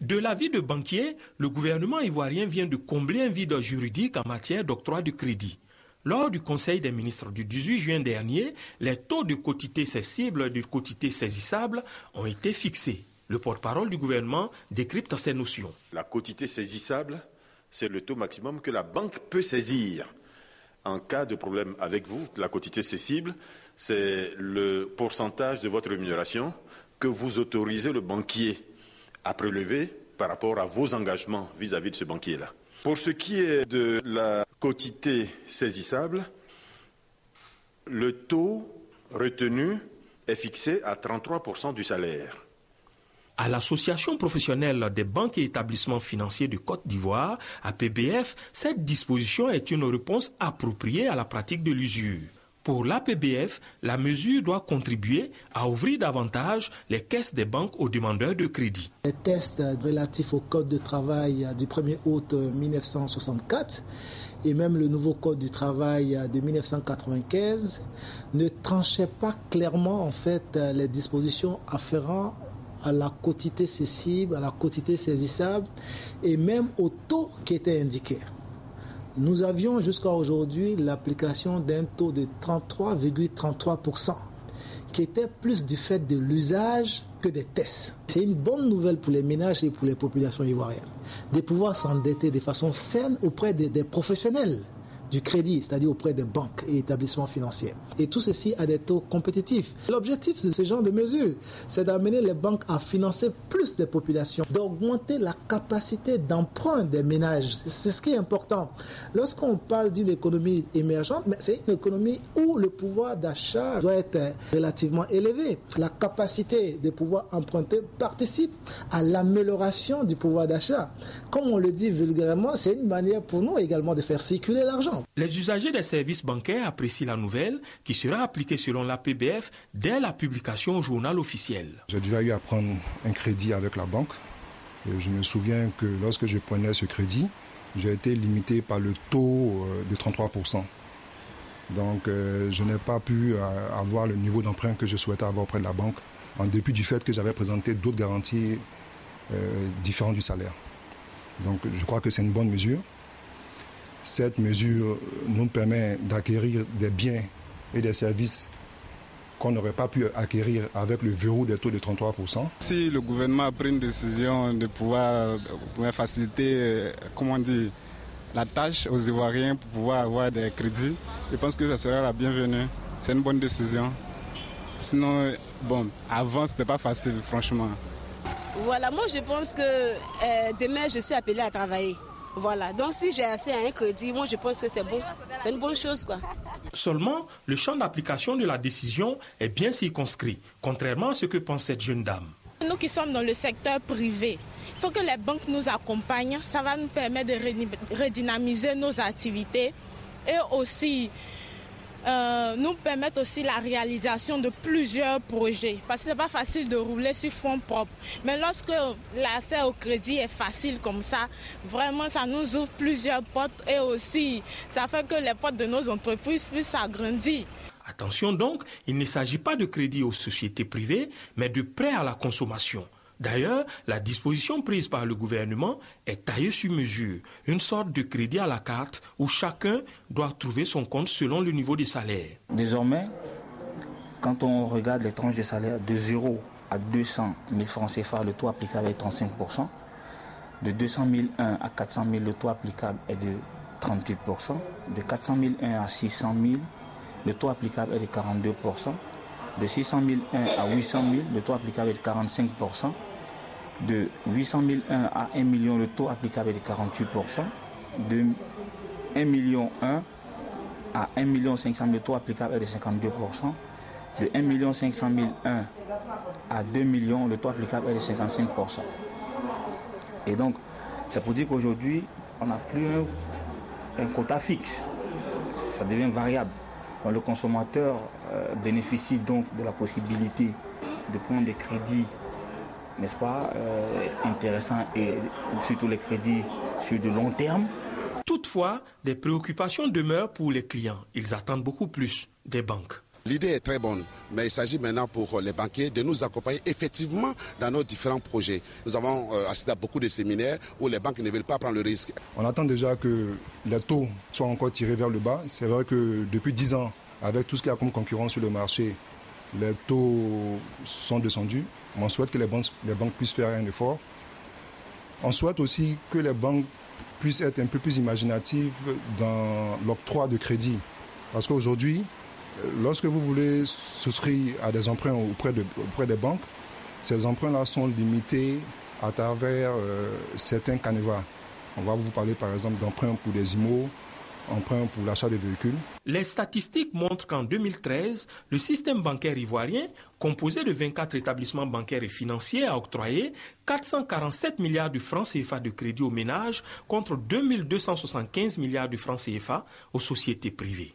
De l'avis de banquiers, le gouvernement ivoirien vient de combler un vide juridique en matière d'octroi de crédit. Lors du Conseil des ministres du 18 juin dernier, les taux de quotité cessible et de quotité saisissable ont été fixés. Le porte-parole du gouvernement décrypte ces notions. La quotité saisissable, c'est le taux maximum que la banque peut saisir. En cas de problème avec vous, la quotité cessible, c'est le pourcentage de votre rémunération que vous autorisez le banquier à prélever par rapport à vos engagements vis-à-vis de ce banquier-là. Pour ce qui est de la quotité saisissable, le taux retenu est fixé à 33% du salaire. À l'Association professionnelle des banques et établissements financiers de Côte d'Ivoire, APBF, cette disposition est une réponse appropriée à la pratique de l'usure. Pour l'APBF, la mesure doit contribuer à ouvrir davantage les caisses des banques aux demandeurs de crédit. Les tests relatifs au Code de travail du 1er août 1964 et même le nouveau Code du travail de 1995 ne tranchaient pas clairement en fait les dispositions afférentes à la quotité cessible, à la quotité saisissable et même au taux qui était indiqué. Nous avions jusqu'à aujourd'hui l'application d'un taux de 33,33% qui était plus du fait de l'usage que des tests. C'est une bonne nouvelle pour les ménages et pour les populations ivoiriennes de pouvoir s'endetter de façon saine auprès des professionnels du crédit, c'est-à-dire auprès des banques et établissements financiers. Et tout ceci à des taux compétitifs. L'objectif de ce genre de mesures, c'est d'amener les banques à financer plus les populations, d'augmenter la capacité d'emprunt des ménages. C'est ce qui est important. Lorsqu'on parle d'une économie émergente, mais c'est une économie où le pouvoir d'achat doit être relativement élevé. La capacité de pouvoir emprunter participe à l'amélioration du pouvoir d'achat. Comme on le dit vulgairement, c'est une manière pour nous également de faire circuler l'argent. Les usagers des services bancaires apprécient la nouvelle qui sera appliquée selon l'APBF dès la publication au journal officiel. J'ai déjà eu à prendre un crédit avec la banque. Et je me souviens que lorsque je prenais ce crédit, j'ai été limité par le taux de 33%. Donc je n'ai pas pu avoir le niveau d'emprunt que je souhaitais avoir auprès de la banque, en dépit du fait que j'avais présenté d'autres garanties différentes du salaire. Donc je crois que c'est une bonne mesure. Cette mesure nous permet d'acquérir des biens et des services qu'on n'aurait pas pu acquérir avec le verrou des taux de 33%. Si le gouvernement a pris une décision de pouvoir faciliter, la tâche aux Ivoiriens pour pouvoir avoir des crédits, je pense que ça sera la bienvenue. C'est une bonne décision. Sinon, avant, c'était pas facile, franchement. Voilà, moi je pense que demain, je suis appelée à travailler. Voilà, donc si j'ai accès à un crédit, moi je pense que c'est bon, c'est une bonne chose quoi. Seulement, le champ d'application de la décision est bien circonscrit, contrairement à ce que pense cette jeune dame. Nous qui sommes dans le secteur privé, il faut que les banques nous accompagnent, ça va nous permettre de redynamiser nos activités et aussi nous permettre aussi la réalisation de plusieurs projets. Parce que ce n'est pas facile de rouler sur fonds propres. Mais lorsque l'accès au crédit est facile comme ça, vraiment ça nous ouvre plusieurs portes et aussi ça fait que les portes de nos entreprises puissent s'agrandir. Attention donc, il ne s'agit pas de crédit aux sociétés privées, mais de prêts à la consommation. D'ailleurs, la disposition prise par le gouvernement est taillée sur mesure, une sorte de crédit à la carte où chacun doit trouver son compte selon le niveau des salaires. Désormais, quand on regarde les tranches de salaire de 0 à 200 000 francs CFA, le taux applicable est de 35%. De 200 001 à 400 000, le taux applicable est de 38%. De 400 001 à 600 000, le taux applicable est de 42%. De 600 001 à 800 000, le taux applicable est de 45%. De 800 001 à 1 million, le taux applicable est de 48%. De 1 million 1 à 1 million 500 000, le taux applicable est de 52%. De 1 million 500 001 à 2 millions, le taux applicable est de 55%. Et donc, c'est pour dire qu'aujourd'hui, on n'a plus un quota fixe. Ça devient variable. Donc, le consommateur bénéficie donc de la possibilité de prendre des crédits, n'est-ce pas, intéressants et surtout les crédits sur de long terme. Toutefois, des préoccupations demeurent pour les clients. Ils attendent beaucoup plus des banques. L'idée est très bonne, mais il s'agit maintenant pour les banquiers de nous accompagner effectivement dans nos différents projets. Nous avons assisté à beaucoup de séminaires où les banques ne veulent pas prendre le risque. On attend déjà que les taux soient encore tirés vers le bas. C'est vrai que depuis 10 ans, avec tout ce qu'il y a comme concurrence sur le marché, les taux sont descendus. On souhaite que les banques puissent faire un effort. On souhaite aussi que les banques puissent être un peu plus imaginatives dans l'octroi de crédit. Parce qu'aujourd'hui, lorsque vous voulez souscrire à des emprunts auprès des banques, ces emprunts-là sont limités à travers certains canevas. On va vous parler par exemple d'emprunts pour des IMO, emprunts pour l'achat de véhicules. Les statistiques montrent qu'en 2013, le système bancaire ivoirien, composé de 24 établissements bancaires et financiers, a octroyé 447 milliards de francs CFA de crédit aux ménages contre 2275 milliards de francs CFA aux sociétés privées.